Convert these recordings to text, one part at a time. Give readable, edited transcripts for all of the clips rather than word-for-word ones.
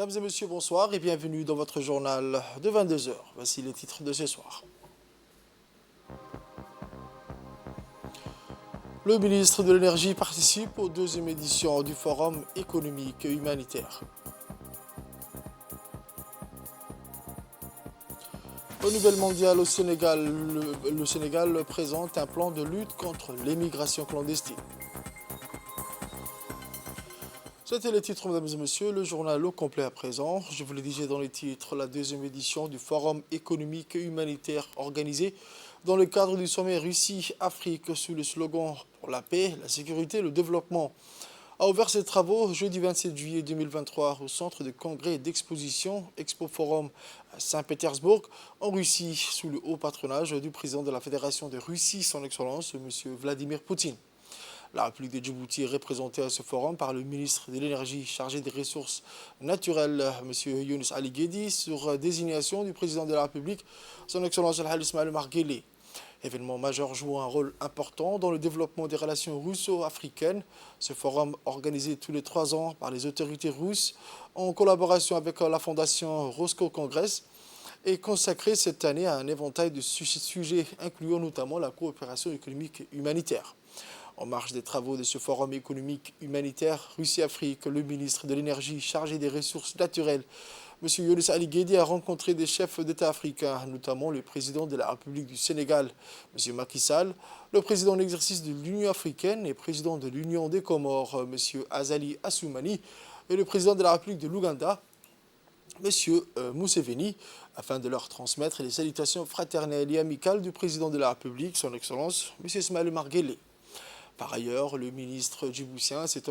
Mesdames et messieurs, bonsoir et bienvenue dans votre journal de 22 heures. Voici les titres de ce soir. Le ministre de l'Énergie participe aux deuxième édition du Forum économique et humanitaire. Au Nouvelle Mondiale au Sénégal, le Sénégal présente un plan de lutte contre l'émigration clandestine. C'était les titres, mesdames et messieurs. Le journal au complet à présent. Je vous l'ai dit dans les titres, la deuxième édition du Forum économique et humanitaire organisé dans le cadre du sommet Russie-Afrique sous le slogan pour la paix, la sécurité et le développement a ouvert ses travaux jeudi 27 juillet 2023 au centre de congrès et d'exposition Expo Forum à Saint-Pétersbourg en Russie sous le haut patronage du président de la Fédération de Russie, son Excellence, M. Vladimir Poutine. La République de Djibouti est représentée à ce forum par le ministre de l'Énergie chargé des ressources naturelles, M. Younous Ali Guedi, sur désignation du président de la République, son Excellence Al-Hal Ismail Marguerite. Événement majeur jouant un rôle important dans le développement des relations russo-africaines. Ce forum, organisé tous les 3 ans par les autorités russes, en collaboration avec la fondation Roscoe Congress, est consacré cette année à un éventail de sujets incluant notamment la coopération économique et humanitaire. En marge des travaux de ce forum économique humanitaire Russie-Afrique, le ministre de l'Énergie chargé des ressources naturelles, M. Younous Ali Guedi, a rencontré des chefs d'État africains, notamment le président de la République du Sénégal, M. Macky Sall, le président en exercice de l'Union africaine et président de l'Union des Comores, M. Azali Assoumani, et le président de la République de l'Ouganda, M. Museveni, afin de leur transmettre les salutations fraternelles et amicales du président de la République, son Excellence, M. Ismail Marguerite. Par ailleurs, le ministre djiboutien s'est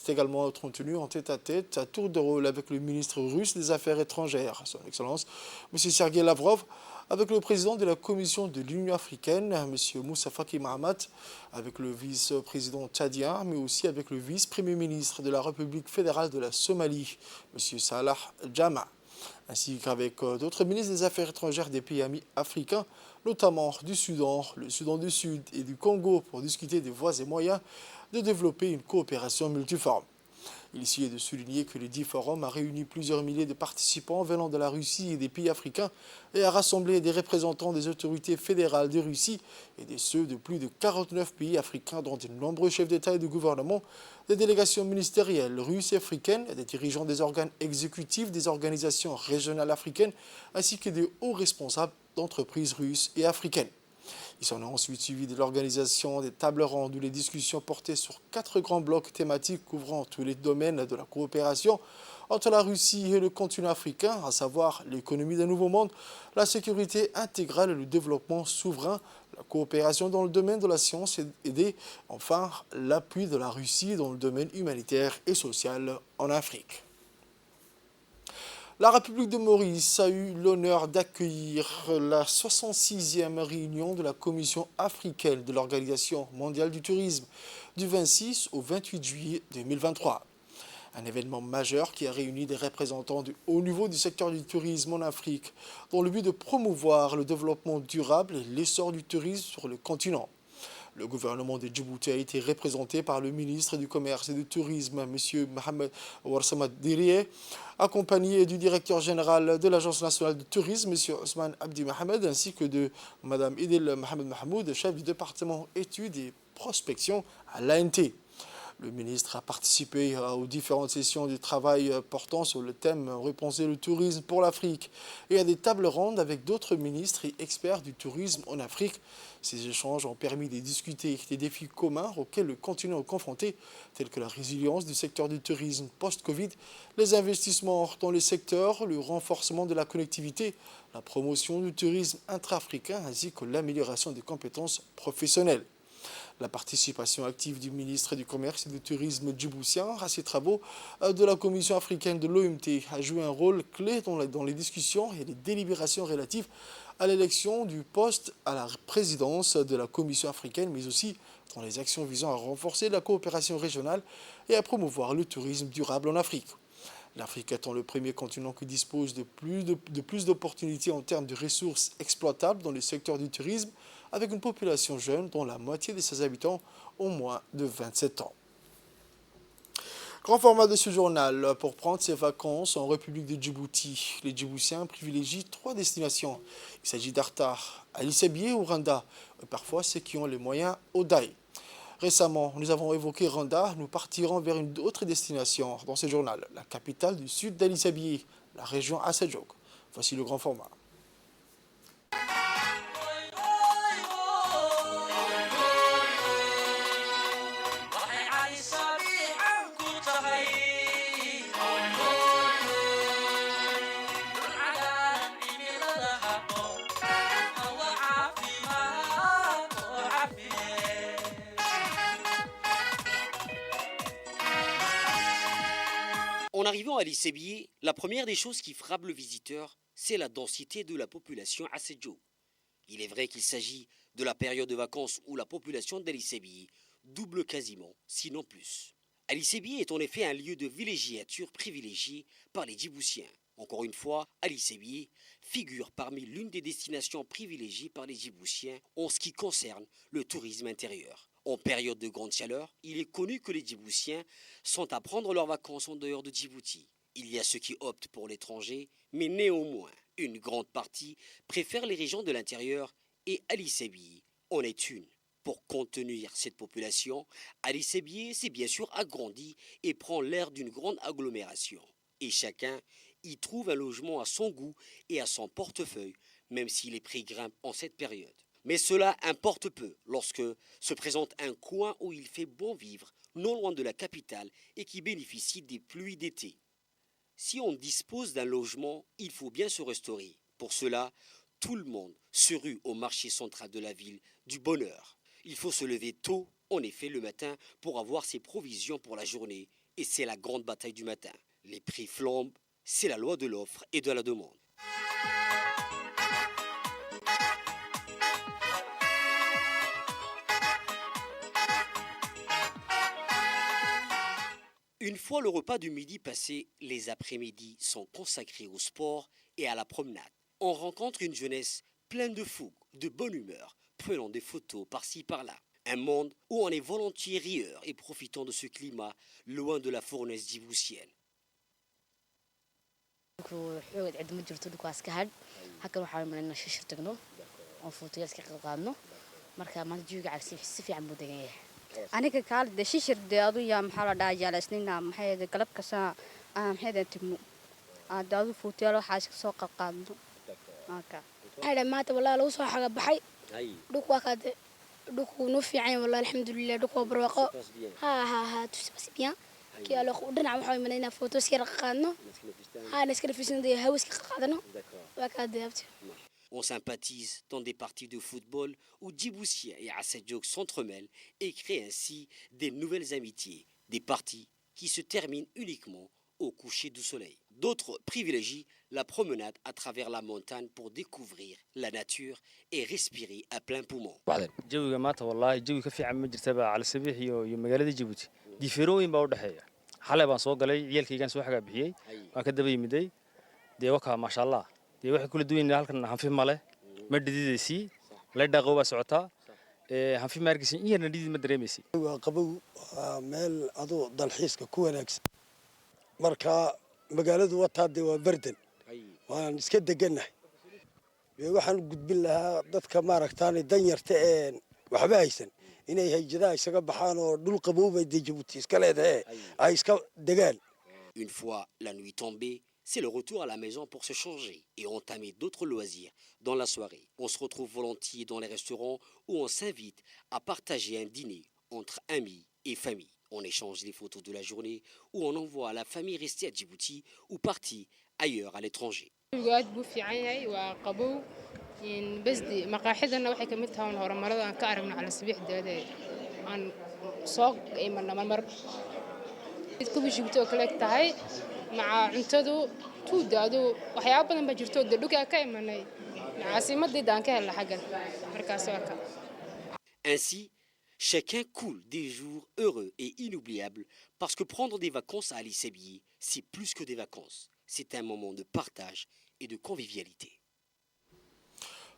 également entretenu en tête-à-tête à tour de rôle avec le ministre russe des Affaires étrangères, son Excellence, M. Sergei Lavrov, avec le président de la Commission de l'Union africaine, M. Moussa Faki Mahamat, avec le vice-président tchadien, mais aussi avec le vice-premier ministre de la République fédérale de la Somalie, M. Salah Jama, ainsi qu'avec d'autres ministres des Affaires étrangères des pays amis africains, notamment du Soudan, le Soudan du Sud et du Congo, pour discuter des voies et moyens de développer une coopération multiforme. Il est de souligner que le dit forum a réuni plusieurs milliers de participants venant de la Russie et des pays africains et a rassemblé des représentants des autorités fédérales de Russie et de ceux de plus de 49 pays africains, dont de nombreux chefs d'État et de gouvernement, des délégations ministérielles russes et africaines, des dirigeants des organes exécutifs des organisations régionales africaines, ainsi que des hauts responsables d'entreprises russes et africaines. Il s'en a ensuite suivi de l'organisation des tables rondes où les discussions portaient sur 4 grands blocs thématiques couvrant tous les domaines de la coopération entre la Russie et le continent africain, à savoir l'économie d'un nouveau monde, la sécurité intégrale et le développement souverain, la coopération dans le domaine de la science et enfin l'appui de la Russie dans le domaine humanitaire et social en Afrique. La République de Maurice a eu l'honneur d'accueillir la 66e réunion de la Commission africaine de l'Organisation mondiale du tourisme du 26 au 28 juillet 2023. Un événement majeur qui a réuni des représentants du haut niveau du secteur du tourisme en Afrique dans le but de promouvoir le développement durable et l'essor du tourisme sur le continent. Le gouvernement de Djibouti a été représenté par le ministre du Commerce et du Tourisme, M. Mohamed Warsamad Dirie, accompagné du directeur général de l'Agence nationale du tourisme, M. Ousmane Abdi Mohamed, ainsi que de Mme Idil Mohamed Mahmoud, chef du département études et prospection à l'ANT. Le ministre a participé aux différentes sessions de travail portant sur le thème « Repenser le tourisme pour l'Afrique » et à des tables rondes avec d'autres ministres et experts du tourisme en Afrique. Ces échanges ont permis de discuter des défis communs auxquels le continent est confronté, tels que la résilience du secteur du tourisme post-Covid, les investissements dans les secteurs, le renforcement de la connectivité, la promotion du tourisme intra-africain ainsi que l'amélioration des compétences professionnelles. La participation active du ministre du Commerce et du Tourisme djiboutien à ces travaux de la Commission africaine de l'OMT a joué un rôle clé dans les discussions et les délibérations relatives à l'élection du poste à la présidence de la Commission africaine, mais aussi dans les actions visant à renforcer la coopération régionale et à promouvoir le tourisme durable en Afrique. L'Afrique étant le premier continent qui dispose de plus d'opportunités en termes de ressources exploitables dans le secteur du tourisme, avec une population jeune dont la moitié de ses habitants ont moins de 27 ans. Grand format de ce journal, pour prendre ses vacances en République de Djibouti. Les Djiboutiens privilégient 3 destinations. Il s'agit d'Artar, Ali Sebié ou Randa, et parfois ceux qui ont les moyens, Odaï. Récemment, nous avons évoqué Randa, nous partirons vers une autre destination dans ce journal, la capitale du sud d'Ali Sebié, la région Assadjouk. Voici le grand format. En arrivant à l'Issebie, la première des choses qui frappe le visiteur, c'est la densité de la population à Sedjo. Il est vrai qu'il s'agit de la période de vacances où la population d'Ali-Sebi double quasiment, sinon plus. Ali-Sebi est en effet un lieu de villégiature privilégié par les Djiboutiens. Encore une fois, Ali-Sebi figure parmi l'une des destinations privilégiées par les Djiboutiens en ce qui concerne le tourisme intérieur. En période de grande chaleur, il est connu que les Djiboutiens sont à prendre leurs vacances en dehors de Djibouti. Il y a ceux qui optent pour l'étranger, mais néanmoins, une grande partie préfère les régions de l'intérieur et Ali Sebi en est une. Pour contenir cette population, Ali Sebi s'est bien sûr agrandi et prend l'air d'une grande agglomération. Et chacun y trouve un logement à son goût et à son portefeuille, même si les prix grimpent en cette période. Mais cela importe peu lorsque se présente un coin où il fait bon vivre, non loin de la capitale et qui bénéficie des pluies d'été. Si on dispose d'un logement, il faut bien se restaurer. Pour cela, tout le monde se rue au marché central de la ville du Bonheur. Il faut se lever tôt, en effet, le matin, pour avoir ses provisions pour la journée. Et c'est la grande bataille du matin. Les prix flambent, c'est la loi de l'offre et de la demande. Une fois le repas du midi passé, les après-midi sont consacrés au sport et à la promenade. On rencontre une jeunesse pleine de fougue, de bonne humeur, prenant des photos par-ci par-là. Un monde où on est volontiers rieur et profitant de ce climat, loin de la fournaise djiboutienne. aniga kaal de shishir de adu yaa maxaa la dhahaa jaalasnina maxay galab kasta maxay tagno adu fuutiyalo waxaa iska soo qalqaadno marka هذا مات والله لو صح حاجة بحي دوك واحد دوك نوفي عين والله الحمد لله دوك وبرواقه ها تسبس بيان كي على خودنا وحوي مننا فوتو سير قادنا ها نسكر في سندي هوس قادنا وكاد On sympathise dans des parties de football où Djiboutiens et Assadjouk s'entremêlent et créent ainsi des nouvelles amitiés, des parties qui se terminent uniquement au coucher du soleil. D'autres privilégient la promenade à travers la montagne pour découvrir la nature et respirer à plein poumon. jawiga maanta wallahi jawi ka fiican ma jirtaba cali sabiix iyo magaalada Djibouti diifirooyin baa u dhaxeeya xalay baan soo galay ciyalkaygan soo xagaa bixiyay waan ka daba yimiday dee waka ma sha Allah dee waxa kula duwan halkan hanfi male ma dhididaysi la dhaqo baa socota hanfi maarkiisin in yarna dhidid ma dareemaysi waa qabow meel adoo dalxiiska ku wanaagsan marka magaaladu wataa dee waa bardan waan iska deganahay waxaan gudbin lahaa dadka maaragtaan danyarta ee waxba haysan inay hayjada isaga baxaan oo dhul qabow bay Djibouti iska leedahay ay iska degaan. Une fois la nuit tombée, c'est le retour à la maison pour se changer et entamer d'autres loisirs dans la soirée. On se retrouve volontiers dans les restaurants où on s'invite à partager un dîner entre amis et famille. On échange les photos de la journée ou on envoie à la famille restée à Djibouti ou partie ailleurs à l'étranger. بس دي مقاحدنا waxay kamid tahay horumarada aan ka aragno cala sabiixdeeda aan soo imanna mar ku bishigto kale tahay maca cuntadu tuudaadu waxyaabo badan ba jirto dhulka ka imanay caasimadii daan ka helna xagan markaas waa ka Ainsi, chacun coule des jours heureux et inoubliables parce que prendre des vacances à Ali Sebi, c'est plus que des vacances. C'est un moment de partage et de convivialité.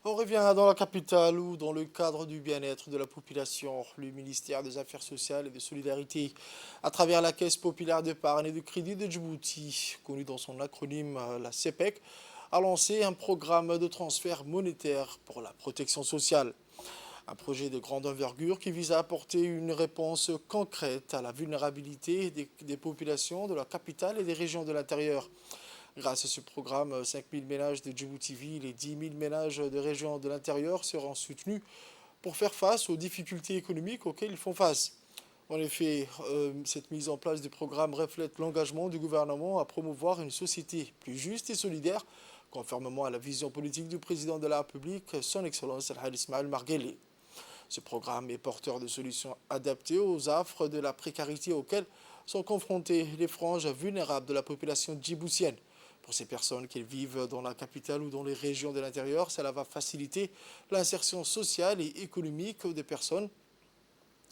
On revient dans la capitale où, dans le cadre du bien-être de la population, le ministère des Affaires sociales et de Solidarité, à travers la Caisse populaire d'épargne et de crédit de Djibouti, connue dans son acronyme la CEPEC, a lancé un programme de transfert monétaire pour la protection sociale. Un projet de grande envergure qui vise à apporter une réponse concrète à la vulnérabilité des populations de la capitale et des régions de l'intérieur. Grâce à ce programme, 5 000 ménages de Djibouti-Ville et 10 000 ménages de régions de l'intérieur seront soutenus pour faire face aux difficultés économiques auxquelles ils font face. En effet, cette mise en place du programme reflète l'engagement du gouvernement à promouvoir une société plus juste et solidaire, conformément à la vision politique du président de la République, son Excellence Al-Haj Ismaël Marguerite. Ce programme est porteur de solutions adaptées aux affres de la précarité auxquelles sont confrontées les franges vulnérables de la population djiboutienne. Pour ces personnes qui vivent dans la capitale ou dans les régions de l'intérieur, cela va faciliter l'insertion sociale et économique des personnes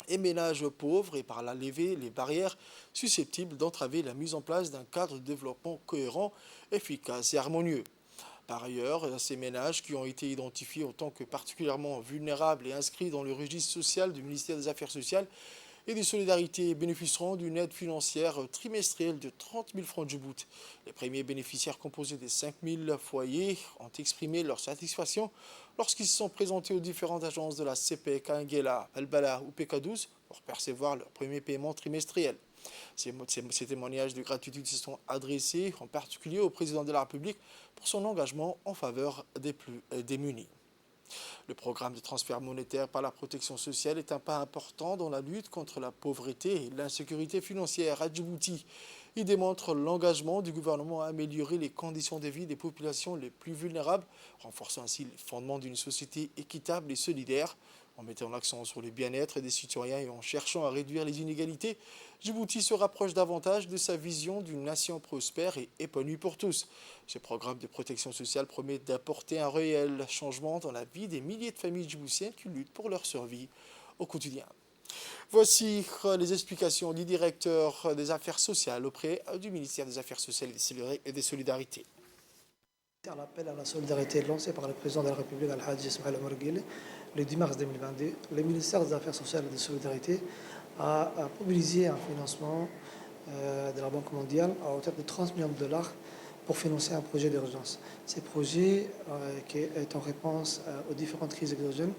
et ménages pauvres et par là lever les barrières susceptibles d'entraver la mise en place d'un cadre de développement cohérent, efficace et harmonieux. Par ailleurs, ces ménages qui ont été identifiés en tant que particulièrement vulnérables et inscrits dans le registre social du ministère des Affaires sociales et des Solidarités bénéficieront d'une aide financière trimestrielle de 30 000 francs Djibouti. Les premiers bénéficiaires composés des 5 000 foyers ont exprimé leur satisfaction lorsqu'ils se sont présentés aux différentes agences de la CEPEC à Nguela, Balbala ou PK12 pour percevoir leur premier paiement trimestriel. Ces témoignages de gratitude se sont adressés en particulier au président de la République pour son engagement en faveur des plus démunis. Le programme de transfert monétaire par la protection sociale est un pas important dans la lutte contre la pauvreté et l'insécurité financière à Djibouti. Il démontre l'engagement du gouvernement à améliorer les conditions de vie des populations les plus vulnérables, renforçant ainsi les fondements d'une société équitable et solidaire. En mettant l'accent sur le bien-être des citoyens et en cherchant à réduire les inégalités, Djibouti se rapproche davantage de sa vision d'une nation prospère et épanouie pour tous. Ce programme de protection sociale promet d'apporter un réel changement dans la vie des milliers de familles djiboutiennes qui luttent pour leur survie au quotidien. Voici les explications du directeur des Affaires sociales auprès du ministère des Affaires sociales et des Solidarités. L'appel à la solidarité lancé par le président de la République, Al-Haj Ismaël Marguerite, le 10 mars 2022, le ministère des Affaires sociales et de Solidarité a mobilisé un financement de la Banque mondiale à hauteur de 30 millions de dollars pour financer un projet d'urgence. Ce projet qui est en réponse aux différentes crises exogènes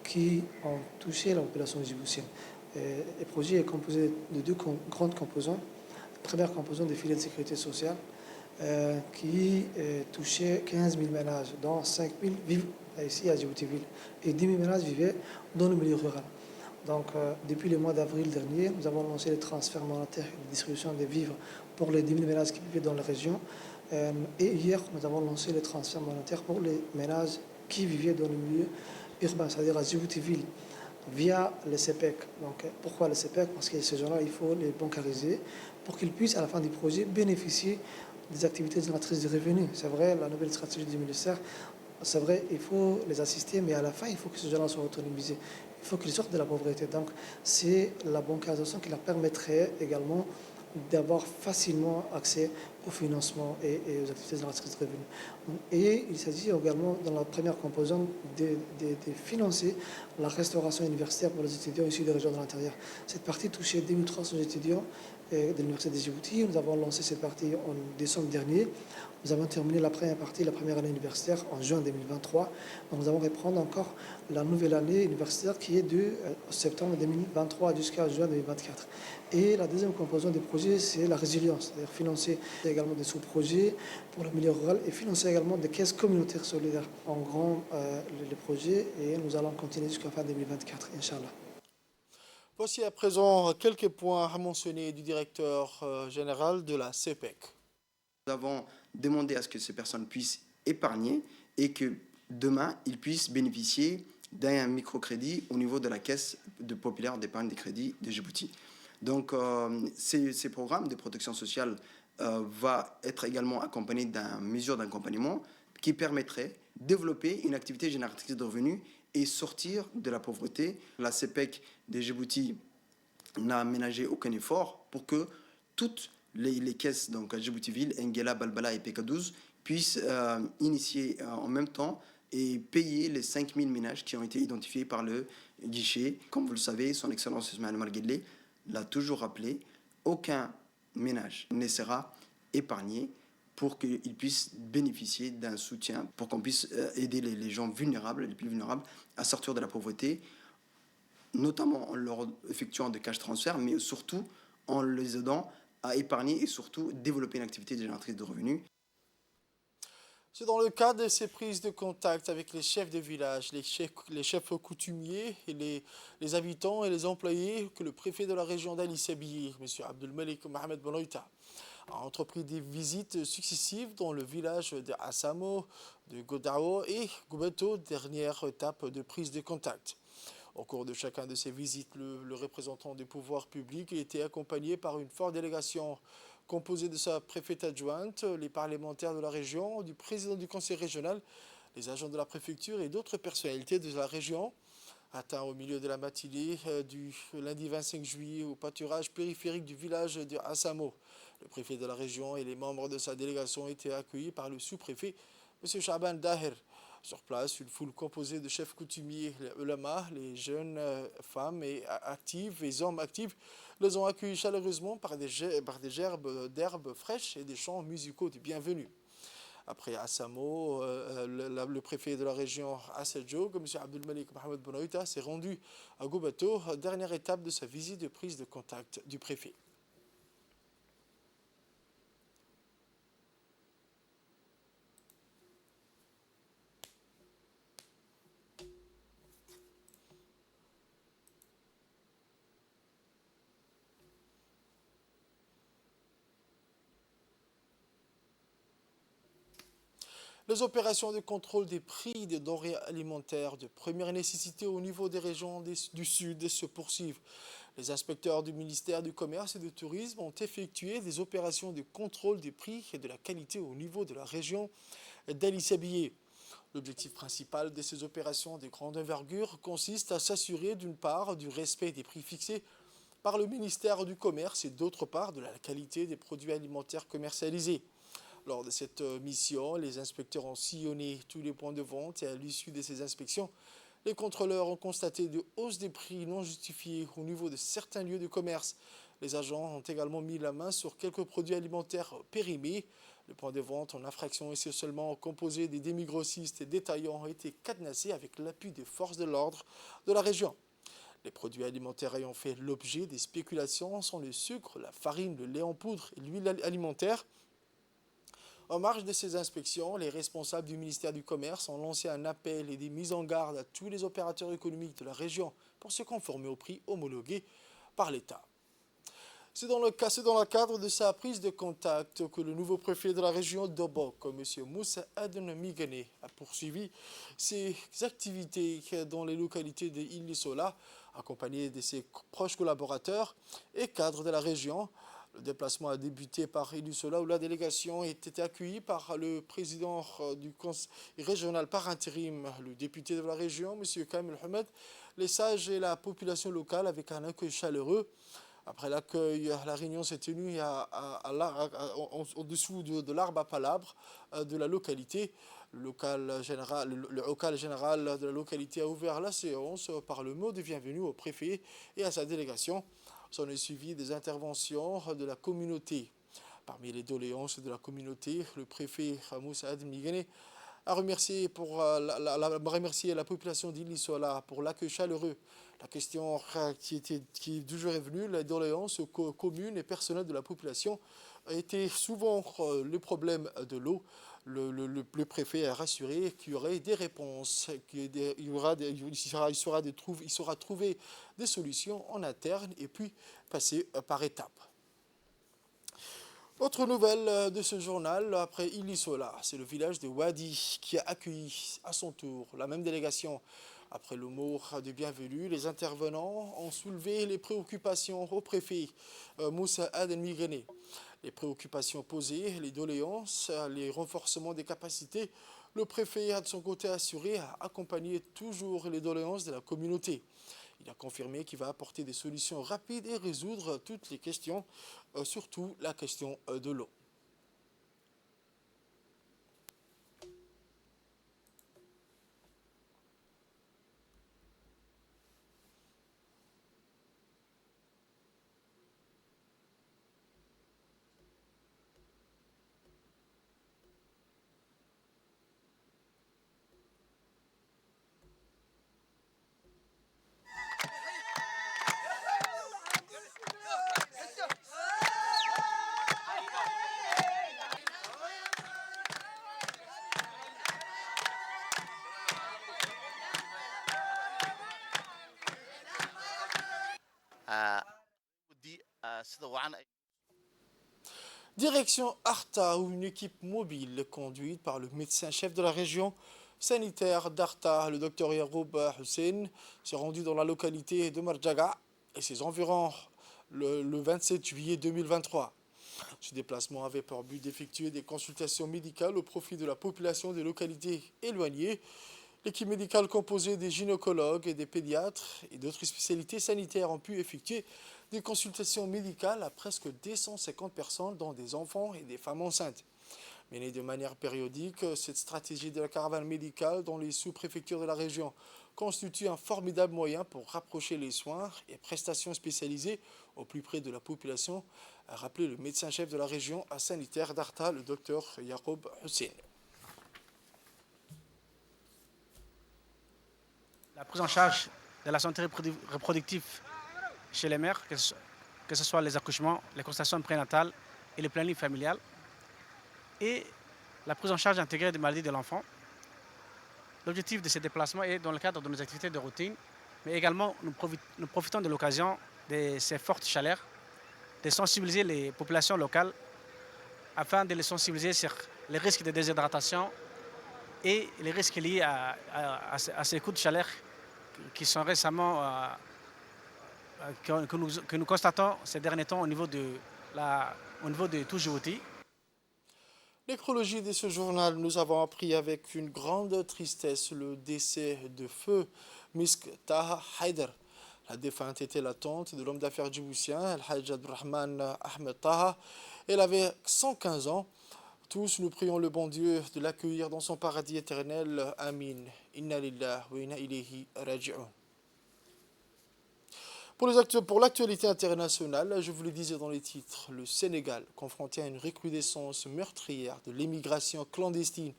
qui ont touché la population djiboutienne. Le projet est composé de deux grandes composantes. La première composante des filets de sécurité sociale qui touchait 15 000 ménages, dont 5 000 vivent ici à Djibouti-Ville et 10 000 ménages vivaient dans le milieu rural. Donc, depuis le mois d'avril dernier, nous avons lancé le transfert monétaire et la distribution des vivres pour les 10 000 ménages qui vivaient dans la région. Et hier, nous avons lancé le transfert monétaire pour les ménages qui vivaient dans le milieu urbain, c'est-à-dire à Djibouti-Ville, via le CEPEC. Donc, pourquoi le CEPEC? Parce que ces gens-là, il faut les bancariser pour qu'ils puissent, à la fin du projet, bénéficier des activités génératrices de revenus. C'est vrai, la nouvelle stratégie du ministère, c'est vrai, il faut les assister, mais à la fin, il faut que ces gens-là soient autonomisés. Il faut qu'ils sortent de la pauvreté. Donc, c'est la bancarisation qui leur permettrait également d'avoir facilement accès au financement et aux activités génératrices de revenus. Et il s'agit également, dans la première composante, de financer la restauration universitaire pour les étudiants issus des régions de l'intérieur. Cette partie touchait 2300 étudiants de l'Université de Djibouti. Nous avons lancé cette partie en décembre dernier. Nous avons terminé la première partie, la première année universitaire, en juin 2023. Donc nous allons reprendre encore la nouvelle année universitaire qui est de septembre 2023 jusqu'à juin 2024. Et la deuxième composante du projet, c'est la résilience, c'est-à-dire financer également des sous-projets pour le milieu rural et financer également des caisses communautaires solidaires. En grand, les projets, et nous allons continuer jusqu'à fin 2024, Inch'Allah. Voici à présent quelques points à mentionner du directeur général de la CEPEC. Nous avons demandé à ce que ces personnes puissent épargner et que demain, ils puissent bénéficier d'un microcrédit au niveau de la Caisse populaire d'épargne des crédits de Djibouti. Donc, ces programmes de protection sociale va être également accompagné d'une mesure d'accompagnement qui permettrait de développer une activité génératrice de revenus et sortir de la pauvreté. La CEPEC de Djibouti n'a ménagé aucun effort pour que toutes les caisses, donc à Djibouti-Ville, Nguela, Balbala et PK12, puissent initier en même temps et payer les 5000 ménages qui ont été identifiés par le guichet. Comme vous le savez, son Excellence Ismaël Omar Guelleh l'a toujours rappelé, aucun ménage ne sera épargné pour qu'ils puissent bénéficier d'un soutien, pour qu'on puisse aider les gens vulnérables, les plus vulnérables, à sortir de la pauvreté, notamment en leur effectuant des cash transferts, mais surtout en les aidant à épargner et surtout développer une activité génératrice de revenus. C'est dans le cadre de ces prises de contact avec les chefs de village, les chefs coutumiers, et les habitants et les employés que le préfet de la région d'Ali Sabihi, M. Abdelmalik Mohamed Benoïta, a entrepris des visites successives dans le village de Assamo, de Godao et Goubeto, dernière étape de prise de contact. Au cours de chacun de ces visites, le représentant des pouvoirs publics a été accompagné par une forte délégation composée de sa préfète adjointe, les parlementaires de la région, du président du conseil régional, les agents de la préfecture et d'autres personnalités de la région. Atteint au milieu de la matinée du lundi 25 juillet au pâturage périphérique du village de Assamo, le préfet de la région et les membres de sa délégation ont été accueillis par le sous-préfet, M. Shaban Daher. Sur place, une foule composée de chefs coutumiers, les ulama, les jeunes femmes actives et hommes actifs, les ont accueillis chaleureusement par des gerbes d'herbes fraîches et des chants musicaux de bienvenue. Après Assamo, le préfet de la région Assadjo, M. Abdelmalik Mohamed Benoïta, s'est rendu à Goubeto, dernière étape de sa visite de prise de contact du préfet. Les opérations de contrôle des prix des denrées alimentaires de première nécessité au niveau des régions du Sud se poursuivent. Les inspecteurs du ministère du Commerce et du Tourisme ont effectué des opérations de contrôle des prix et de la qualité au niveau de la région d'Ali Sabihi. L'objectif principal de ces opérations de grande envergure consiste à s'assurer d'une part du respect des prix fixés par le ministère du Commerce et d'autre part de la qualité des produits alimentaires commercialisés. Lors de cette mission, les inspecteurs ont sillonné tous les points de vente et à l'issue de ces inspections, les contrôleurs ont constaté de hausses des prix non justifiées au niveau de certains lieux de commerce. Les agents ont également mis la main sur quelques produits alimentaires périmés. Le point de vente en infraction essentiellement composé des demi-grossistes et détaillants a été cadenassé avec l'appui des forces de l'ordre de la région. Les produits alimentaires ayant fait l'objet des spéculations sont le sucre, la farine, le lait en poudre et l'huile alimentaire. En marge de ces inspections, les responsables du ministère du Commerce ont lancé un appel et des mises en garde à tous les opérateurs économiques de la région pour se conformer aux prix homologués par l'État. C'est dans le cadre de sa prise de contact que le nouveau préfet de la région d'Obok, M. Moussa Aden Migane, a poursuivi ses activités dans les localités de Ilissola, accompagné de ses proches collaborateurs et cadres de la région. Le déplacement a débuté par Ilissola où la délégation a été accueillie par le président du conseil régional par intérim, le député de la région, M. Kamel Hamed, les sages et la population locale avec un accueil chaleureux. Après l'accueil, la réunion s'est tenue au-dessous de l'arbre à palabres de la localité. Le local général de la localité a ouvert la séance par le mot de bienvenue au préfet et à sa délégation. S'en est suivi des interventions de la communauté. Parmi les doléances de la communauté, le préfet Moussa Aden Migane a remercié la population d'Ilissola pour l'accueil chaleureux. La question qui est toujours revenue, les doléances communes et personnelles de la population a été souvent le problème de l'eau. Le préfet a rassuré qu'il y aurait des réponses, il saura trouver des solutions en interne et puis passer par étapes. Autre nouvelle de ce journal, après Ilissola, c'est le village de Wadi qui a accueilli à son tour la même délégation. Après le mot de bienvenue, les intervenants ont soulevé les préoccupations au préfet Moussa Aden Migane. Les préoccupations posées, les doléances, les renforcements des capacités, le préfet a de son côté assuré à accompagner toujours les doléances de la communauté. Il a confirmé qu'il va apporter des solutions rapides et résoudre toutes les questions, surtout la question de l'eau. Direction Arta, où une équipe mobile conduite par le médecin-chef de la région sanitaire d'Arta, le docteur Yaroub Hussein, s'est rendu dans la localité de Marjaga et ses environs le 27 juillet 2023. Ce déplacement avait pour but d'effectuer des consultations médicales au profit de la population des localités éloignées. L'équipe médicale composée des gynécologues et des pédiatres et d'autres spécialités sanitaires ont pu effectuer des consultations médicales à presque 250 personnes, dont des enfants et des femmes enceintes. Menée de manière périodique, cette stratégie de la caravane médicale dans les sous-préfectures de la région constitue un formidable moyen pour rapprocher les soins et prestations spécialisées au plus près de la population, a rappelé le médecin-chef de la région sanitaire d'Arta, le docteur Yaroub Hussein. La prise en charge de la santé reproductive chez les mères, que ce soit les accouchements, les consultations prénatales et le planning familial, et la prise en charge intégrée des maladies de l'enfant. L'objectif de ces déplacements est dans le cadre de nos activités de routine, mais également nous profitons de l'occasion de ces fortes chaleurs, de sensibiliser les populations locales afin de les sensibiliser sur les risques de déshydratation et les risques liés à ces coups de chaleur qui sont récemment, que nous constatons ces derniers temps au niveau de tout Djibouti. Nécrologie de ce journal, nous avons appris avec une grande tristesse le décès de feu Misk Taha Haider. La défunte était la tante de l'homme d'affaires djiboutien, Al-Hajj Abdurrahman Ahmed Taha. Elle avait 115 ans. Tous, nous prions le bon Dieu de l'accueillir dans son paradis éternel. Amin. Inna lillah wa inna ilayhi raji'un. Pour l'actualité internationale, je vous le disais dans les titres, le Sénégal, confronté à une recrudescence meurtrière de l'immigration clandestine,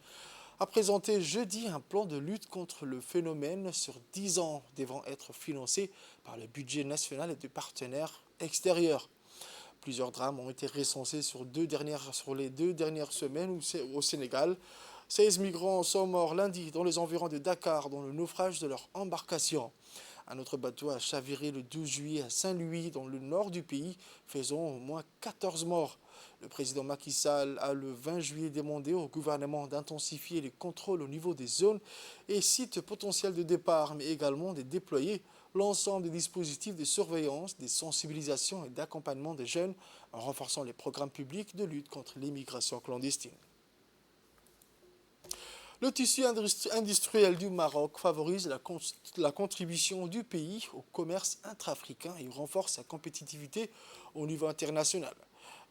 a présenté jeudi un plan de lutte contre le phénomène sur 10 ans devant être financé par le budget national et de partenaires extérieurs. Plusieurs drames ont été recensés sur les 2 dernières semaines au Sénégal. 16 migrants sont morts lundi dans les environs de Dakar dans le naufrage de leur embarcation. Un autre bateau a chaviré le 12 juillet à Saint-Louis, dans le nord du pays, faisant au moins 14 morts. Le président Macky Sall a le 20 juillet demandé au gouvernement d'intensifier les contrôles au niveau des zones et sites potentiels de départ, mais également de déployer l'ensemble des dispositifs de surveillance, de sensibilisation et d'accompagnement des jeunes en renforçant les programmes publics de lutte contre l'immigration clandestine. Le tissu industriel du Maroc favorise la contribution du pays au commerce intra-africain et renforce sa compétitivité au niveau international.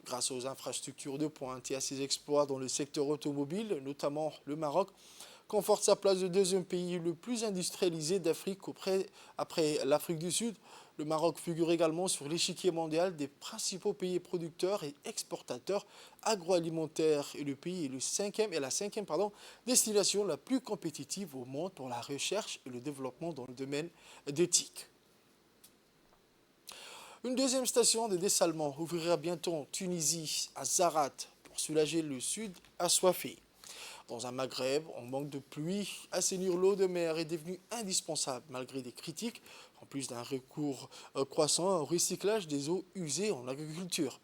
Grâce aux infrastructures de pointe et à ses exploits dans le secteur automobile, notamment le Maroc, conforte sa place de deuxième pays le plus industrialisé d'Afrique après l'Afrique du Sud. Le Maroc figure également sur l'échiquier mondial des principaux pays producteurs et exportateurs agroalimentaires et le pays est la cinquième destination la plus compétitive au monde pour la recherche et le développement dans le domaine d'éthique. Une deuxième station de dessalement ouvrira bientôt en Tunisie, à Zarat, pour soulager le sud assoiffé. Dans un Maghreb en manque de pluie, assainir l'eau de mer est devenu indispensable malgré des critiques, en plus d'un recours croissant au recyclage des eaux usées en agriculture.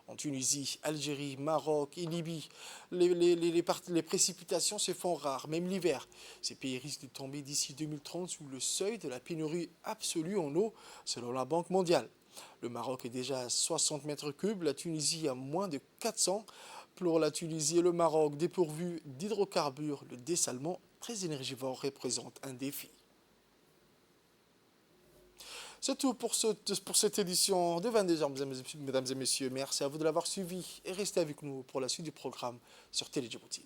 En Tunisie, Algérie, Maroc et Libye, les précipitations se font rares, même l'hiver. Ces pays risquent de tomber d'ici 2030 sous le seuil de la pénurie absolue en eau, selon la Banque mondiale. Le Maroc est déjà à 60 mètres cubes, la Tunisie à moins de 400. Pour la Tunisie et le Maroc dépourvus d'hydrocarbures, le dessalement très énergivore représente un défi. C'est tout pour cette édition de 22h, mesdames et messieurs. Merci à vous de l'avoir suivi et restez avec nous pour la suite du programme sur Télé Djibouti.